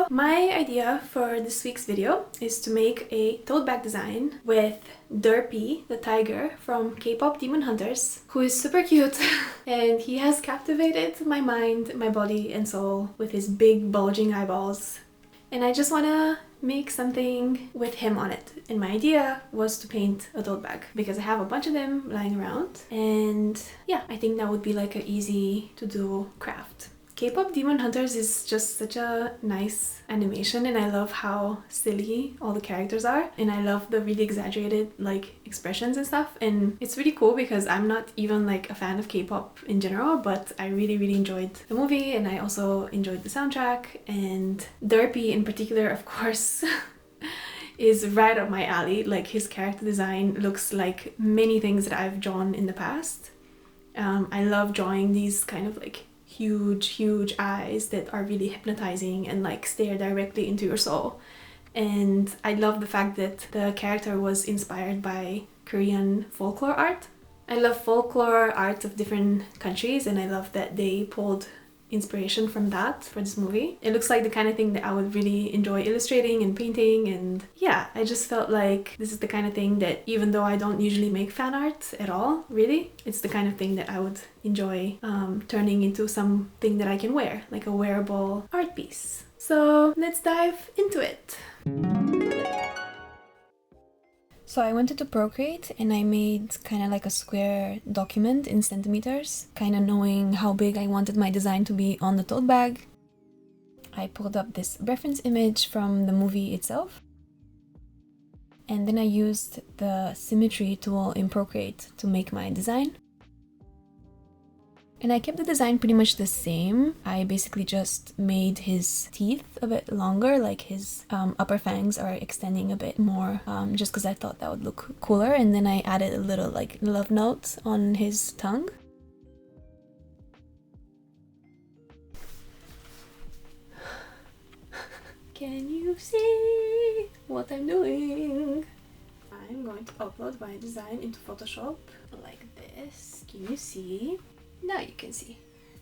So my idea for this week's video is to make a tote bag design with Derpy the Tiger from Kpop Demon Hunters, who is super cute and he has captivated my mind, my body and soul with his big bulging eyeballs. And I just want to make something with him on it. And my idea was to paint a tote bag because I have a bunch of them lying around. And yeah, I think that would be like an easy to do craft. Kpop Demon Hunters is just such a nice animation and I love how silly all the characters are, and I love the really exaggerated like expressions and stuff, and it's really cool because I'm not even like a fan of K-pop in general, but I really enjoyed the movie and I also enjoyed the soundtrack, and Derpy in particular, of course, is right up my alley. Like his character design looks like many things that I've drawn in the past. I love drawing these kind of like huge eyes that are really hypnotizing and like stare directly into your soul. And I love the fact that the character was inspired by Korean folklore art. I love folklore art of different countries and I love that they pulled inspiration from that for this movie. It looks like the kind of thing that I would really enjoy illustrating and painting, and yeah, I just felt like this is the kind of thing that, even though I don't usually make fan art at all, really, it's the kind of thing that I would enjoy turning into something that I can wear, like a wearable art piece. So let's dive into it. So I went into Procreate and I made kind of like a square document in centimeters, kind of knowing how big I wanted my design to be on the tote bag. I pulled up this reference image from the movie itself, and then I used the symmetry tool in Procreate to make my design. And I kept the design pretty much the same. I basically just made his teeth a bit longer, like his upper fangs are extending a bit more, just because I thought that would look cooler. And then I added a little like love note on his tongue. Can you see what I'm doing? I'm going to upload my design into Photoshop like this. Can you see? Now you can see.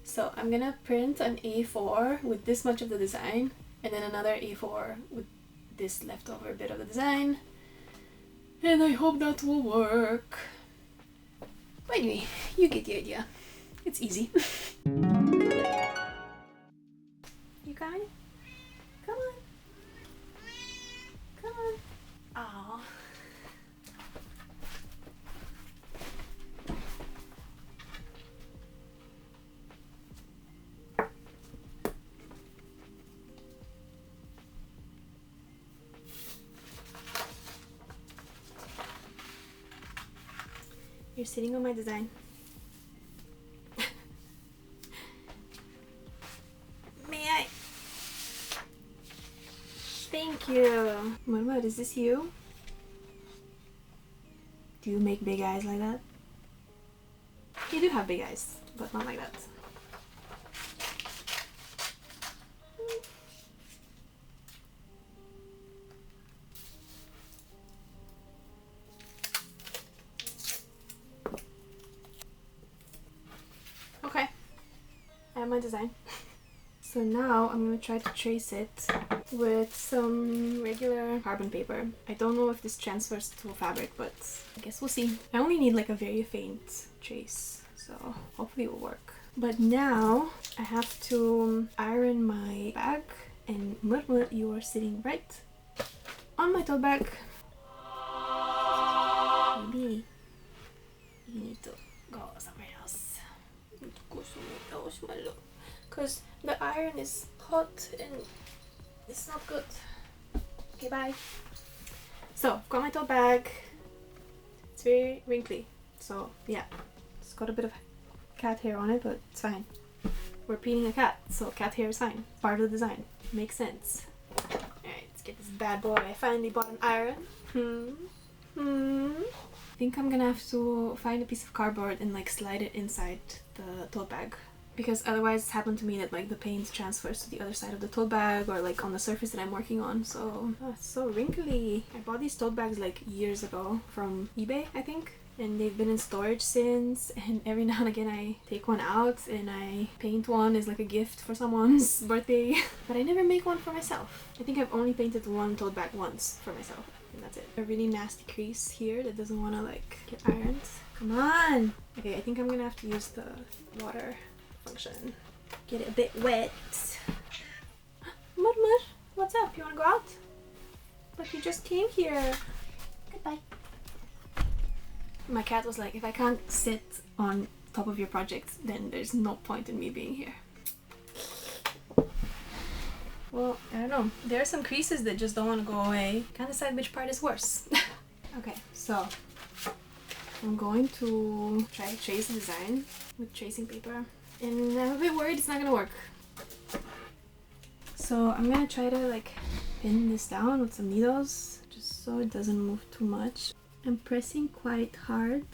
So I'm gonna print an A4 with this much of the design and then another A4 with this leftover bit of the design, and I hope that will work. But anyway, you get the idea. It's easy. You guys? Come on. Come on. Aww. You're sitting on my design. May I? Thank you. What, is this you? Do you make big eyes like that? You do have big eyes, but not like that. Okay, I have my design. So now I'm going to try to trace it with some regular carbon paper. I don't know if this transfers to a fabric, but I guess we'll see. I only need like a very faint trace, so hopefully it will work. But now I have to iron my bag, and you are sitting right on my tote bag. Maybe you need to go somewhere else. Because the iron is hot and it's not good. Okay, bye. So, I've got my tote bag. It's very wrinkly. So, yeah. It's got a bit of cat hair on it, but it's fine. We're painting a cat, so cat hair is fine. Part of the design. Makes sense. Alright, let's get this bad boy. I finally bought an iron. I think I'm gonna have to find a piece of cardboard and like slide it inside the tote bag, because otherwise it's happened to me that like the paint transfers to the other side of the tote bag or like on the surface that I'm working on. So it's so wrinkly. I bought these tote bags like years ago from eBay, I think. and they've been in storage since, and every now and again I take one out and I paint one as like a gift for someone's birthday. But I never make one for myself. I think I've only painted one tote bag once for myself, and that's it. A really nasty crease here that doesn't want to like get ironed. Come on! Okay, I think I'm gonna have to use the water function. Get it a bit wet. Mud, what's up? You wanna go out? But you just came here. Goodbye. My cat was like, if I can't sit on top of your project, then there's no point in me being here. Well, I don't know. There are some creases that just don't want to go away. Can't decide which part is worse. Okay, so I'm going to try to trace the design with tracing paper, and I'm a bit worried it's not gonna work. So I'm gonna try to like pin this down with some needles just so it doesn't move too much. I'm pressing quite hard.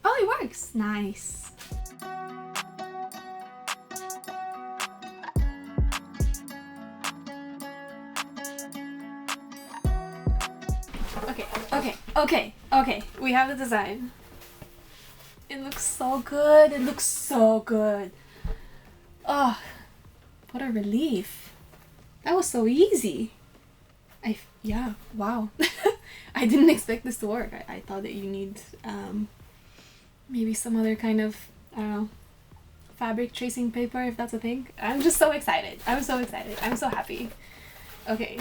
Oh, it works! Nice! Okay, we have the design. It looks so good, it looks so good. Oh, what a relief. That was so easy. Yeah, wow. I didn't expect this to work. I thought that you need maybe some other kind of, I don't know, fabric tracing paper, if that's a thing. I'm just so excited. I'm so excited. I'm so happy. Okay,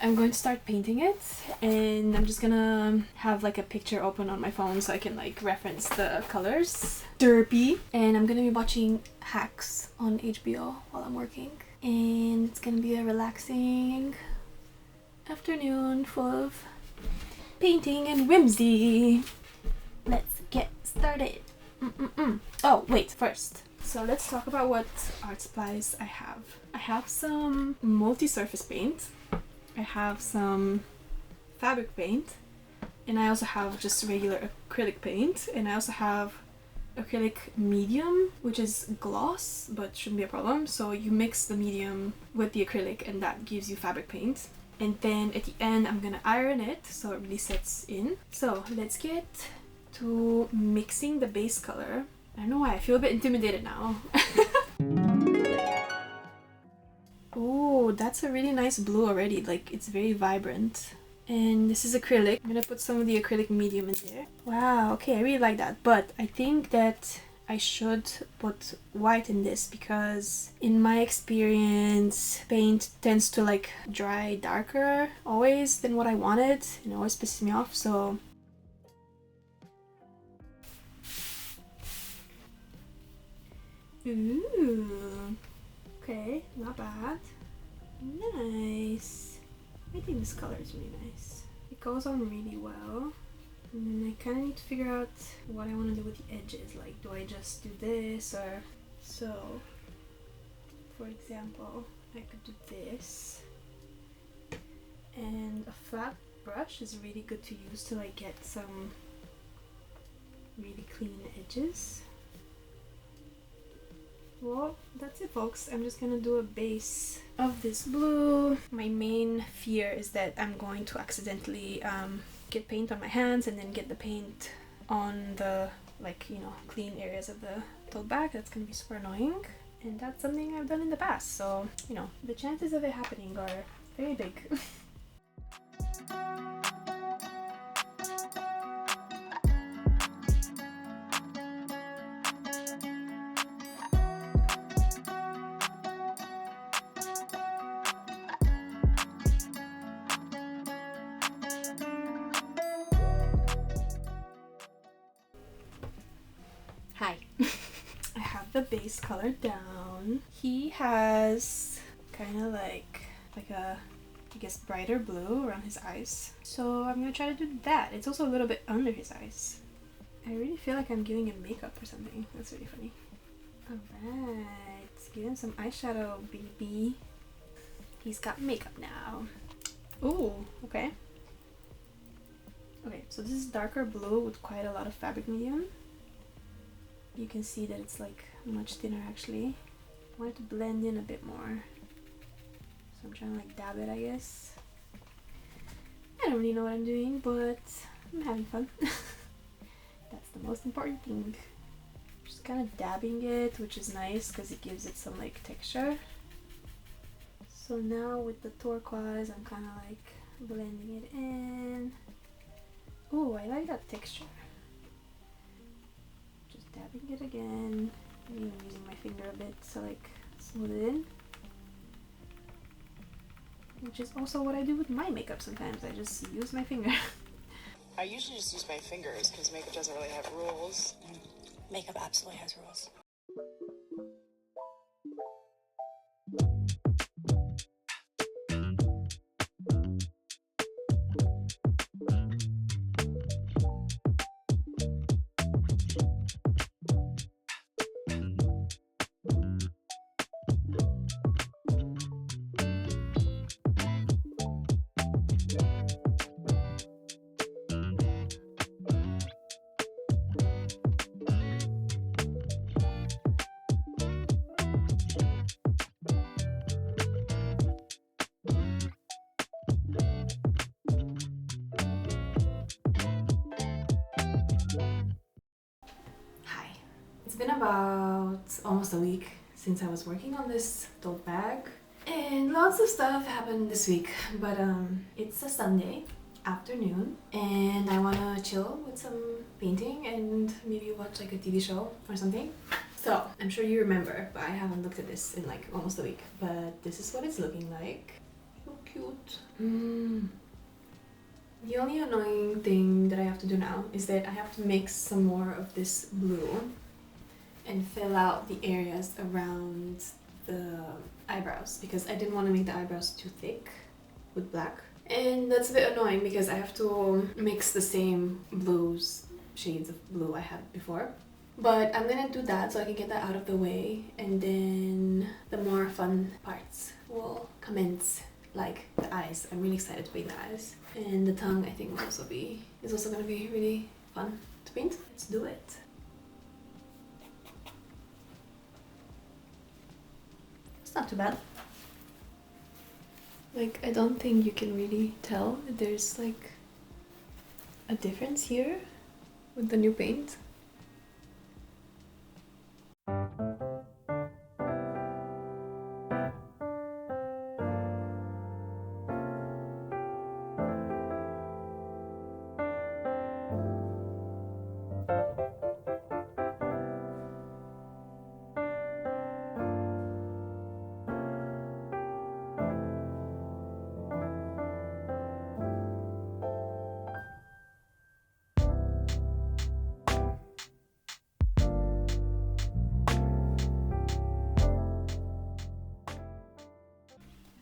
I'm going to start painting it, and I'm just gonna have like a picture open on my phone so I can like reference the colors. Derpy. And I'm gonna be watching Hacks on HBO while I'm working. And it's gonna be a relaxing afternoon full of painting and whimsy. Let's get started. Oh, wait, first. So let's talk about what art supplies I have. I have some multi-surface paint. I have some fabric paint. And I also have just regular acrylic paint. And I also have acrylic medium, which is gloss, but shouldn't be a problem. So you mix the medium with the acrylic and that gives you fabric paint. And then at the end I'm gonna iron it so it really sets in. So let's get to mixing the base color. I don't know why, I feel a bit intimidated now. Ooh, that's a really nice blue already, like it's very vibrant. And this is acrylic. I'm gonna put some of the acrylic medium in there. Wow, okay, I really like that. But I think that I should put white in this because in my experience paint tends to like dry darker always than what I wanted, and it always pisses me off. So ooh, okay, not bad. Nice. I think this color is really nice. It goes on really well. And then I kind of need to figure out what I want to do with the edges. Like, do I just do this or... So, for example, I could do this. And a flat brush is really good to use to like get some really clean edges. Well, that's it, folks. I'm just gonna do a base of this blue. My main fear is that I'm going to accidentally get paint on my hands and then get the paint on the, like, you know, clean areas of the tote bag. That's gonna be super annoying, and that's something I've done in the past, so, you know, the chances of it happening are very big. Hi. I have the base color down. He has kind of like a, I guess, brighter blue around his eyes. So I'm gonna try to do that. It's also a little bit under his eyes. I really feel like I'm giving him makeup or something. That's really funny. Alright, give him some eyeshadow, baby. He's got makeup now. Ooh, okay. Okay, so this is darker blue with quite a lot of fabric medium. You can see that it's like much thinner actually. I want it to blend in a bit more. So I'm trying to like dab it, I guess. I don't really know what I'm doing, but I'm having fun. That's the most important thing. Just kind of dabbing it, which is nice because it gives it some like texture. So now with the turquoise, I'm kind of like blending it in. Oh, I like that texture. Just dabbing it again. Maybe using my finger a bit to like smooth it in. Which is also what I do with my makeup sometimes. I just use my finger. I usually just use my fingers because makeup doesn't really have rules. Makeup absolutely has rules. It's been about almost a week since I was working on this tote bag, and lots of stuff happened this week, but it's a Sunday afternoon and I want to chill with some painting and maybe watch like a TV show or something. So I'm sure you remember, but I haven't looked at this in like almost a week, but this is what it's looking like. So cute. The only annoying thing that I have to do now is that I have to mix some more of this blue and fill out the areas around the eyebrows because I didn't want to make the eyebrows too thick with black. And that's a bit annoying because I have to mix the same blues, shades of blue I had before. But I'm gonna do that so I can get that out of the way, and then the more fun parts will commence, like the eyes. I'm really excited to paint the eyes. And the tongue I think is also gonna be really fun to paint. Let's do it. It's not too bad. Like, I don't think you can really tell if there's like a difference here with the new paint.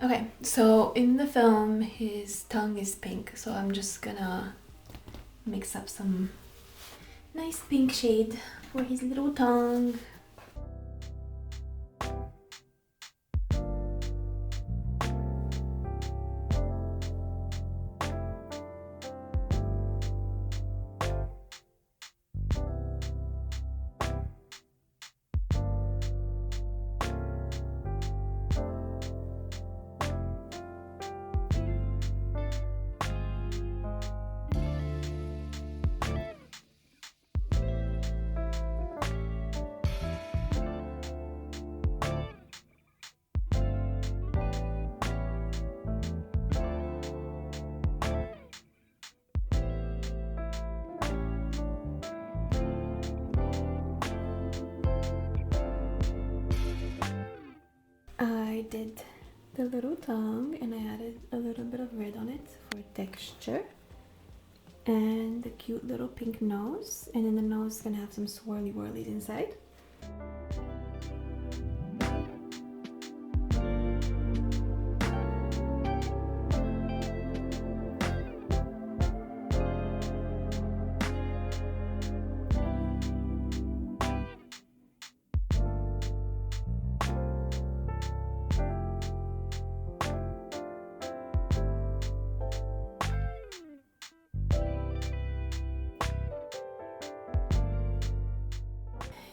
Okay, so in the film his tongue is pink, so I'm just gonna mix up some nice pink shade for his little tongue. I did the little tongue and I added a little bit of red on it for texture, and the cute little pink nose, and then the nose is gonna have some swirly whirlies inside.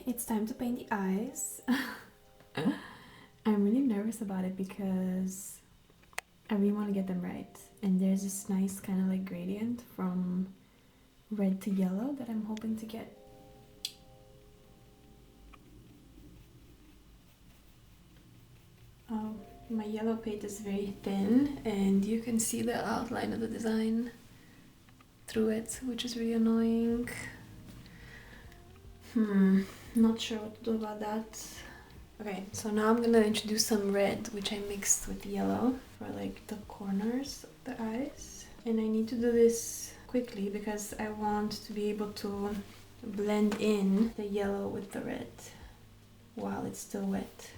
It's time to paint the eyes. I'm really nervous about it because I really want to get them right. And there's this nice kind of like gradient from red to yellow that I'm hoping to get. My yellow paint is very thin and you can see the outline of the design through it, which is really annoying. Not sure what to do about that. Okay, so now I'm gonna introduce some red, which I mixed with yellow for like the corners of the eyes. And I need to do this quickly because I want to be able to blend in the yellow with the red while it's still wet.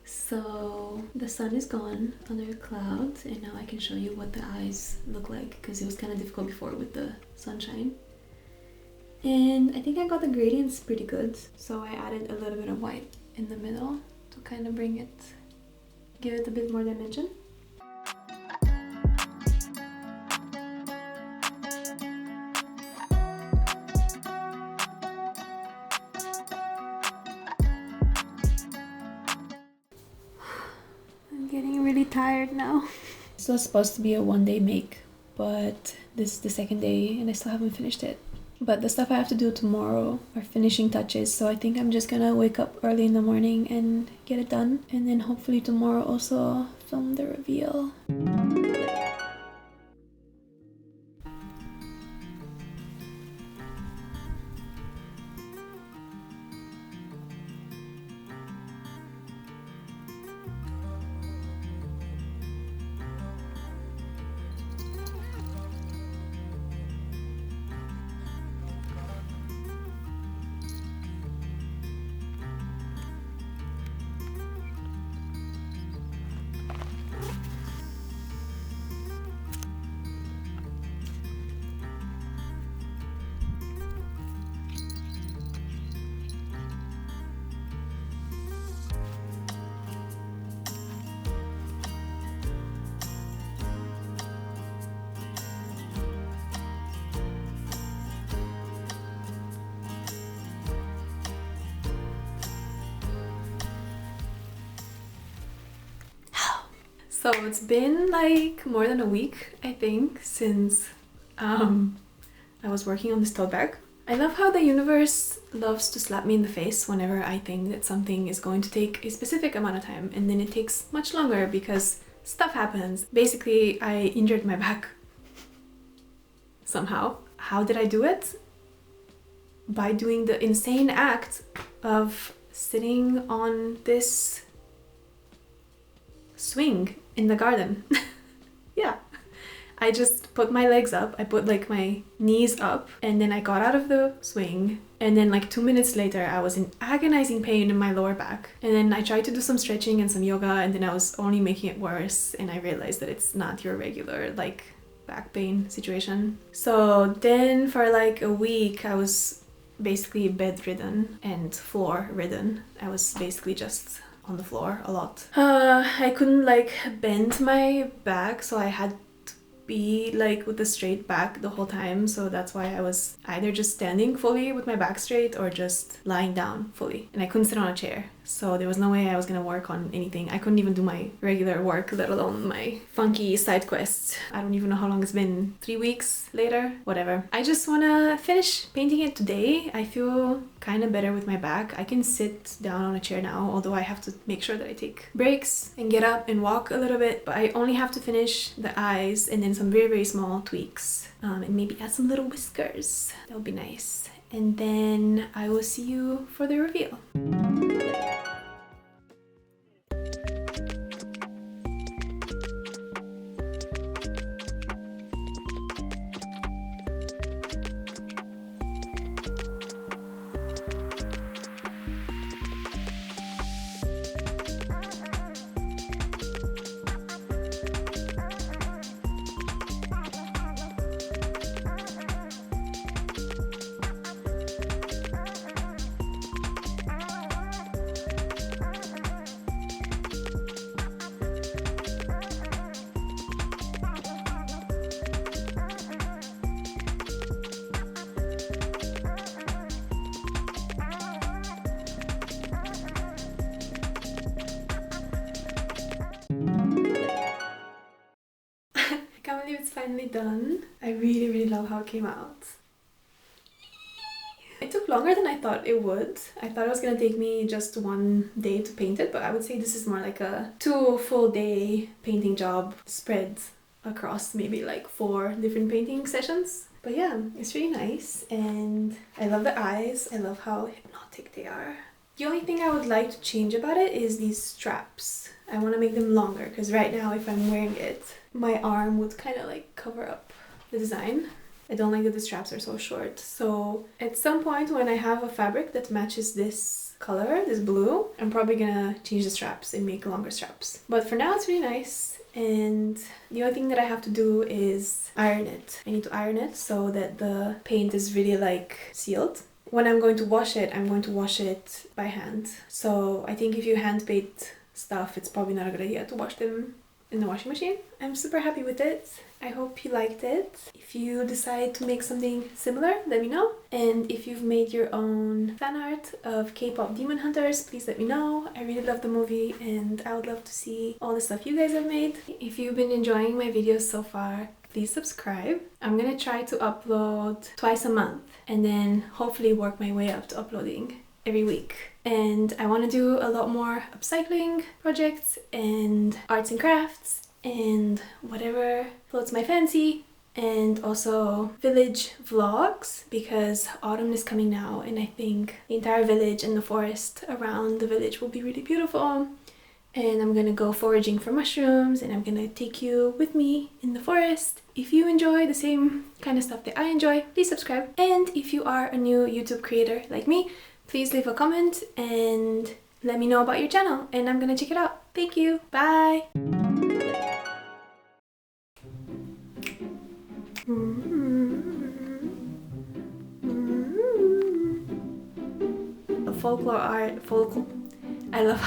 So the sun is gone under a cloud and now I can show you what the eyes look like because it was kind of difficult before with the sunshine. And I think I got the gradients pretty good. So I added a little bit of white in the middle to kind of bring it, give it a bit more dimension. Getting really tired now. This was supposed to be a one-day make, but this is the second day and I still haven't finished it. But the stuff I have to do tomorrow are finishing touches, so I think I'm just gonna wake up early in the morning and get it done. And then hopefully tomorrow also film the reveal. So it's been like more than a week, I think, since I was working on this tote bag. I love how the universe loves to slap me in the face whenever I think that something is going to take a specific amount of time and then it takes much longer because stuff happens. Basically, I injured my back somehow. How did I do it? By doing the insane act of sitting on this swing in the garden. Yeah. I just put my legs up, I put like my knees up, and then I got out of the swing, and then like 2 minutes later I was in agonizing pain in my lower back, and then I tried to do some stretching and some yoga, and then I was only making it worse, and I realized that it's not your regular like back pain situation. So then for like a week I was basically bedridden and floor ridden. I was basically just on the floor a lot. I couldn't like bend my back, so I had to be like with a straight back the whole time, so that's why I was either just standing fully with my back straight or just lying down fully, and I couldn't sit on a chair. so there was no way I was gonna work on anything. I couldn't even do my regular work, let alone my funky side quests. I don't even know how long it's been. 3 weeks later? Whatever. I just wanna finish painting it today. I feel kind of better with my back. I can sit down on a chair now, although I have to make sure that I take breaks and get up and walk a little bit. But I only have to finish the eyes and then some very, very small tweaks. And maybe add some little whiskers. That would be nice. And then I will see you for the reveal. I can't believe it's finally done. I really, really love how it came out. It took longer than I thought it would. I thought it was gonna take me just 1 day to paint it, but I would say this is more like a 2 full day painting job spread across maybe like 4 different painting sessions. But yeah, it's really nice and I love the eyes. I love how hypnotic they are. The only thing I would like to change about it is these straps. I want to make them longer because right now if I'm wearing it, my arm would kind of like cover up the design. I don't like that the straps are so short. So at some point when I have a fabric that matches this color, this blue, I'm probably gonna change the straps and make longer straps. But for now it's really nice, and the only thing that I have to do is iron it. I need to iron it so that the paint is really like sealed. When I'm going to wash it, I'm going to wash it by hand. So I think if you hand paint stuff, it's probably not a good idea to wash them in the washing machine. I'm super happy with it. I hope you liked it. If you decide to make something similar, let me know. And if you've made your own fan art of Kpop Demon Hunters, please let me know. I really love the movie and I would love to see all the stuff you guys have made. If you've been enjoying my videos so far, please subscribe. I'm gonna try to upload twice a month and then hopefully work my way up to uploading every week. And I want to do a lot more upcycling projects and arts and crafts and whatever floats my fancy, and also village vlogs because autumn is coming now and I think the entire village and the forest around the village will be really beautiful. And I'm gonna go foraging for mushrooms and I'm gonna take you with me in the forest. If you enjoy the same kind of stuff that I enjoy, please subscribe. And if you are a new YouTube creator like me, please leave a comment and let me know about your channel and I'm gonna check it out. Thank you. Bye. The folklore art, I love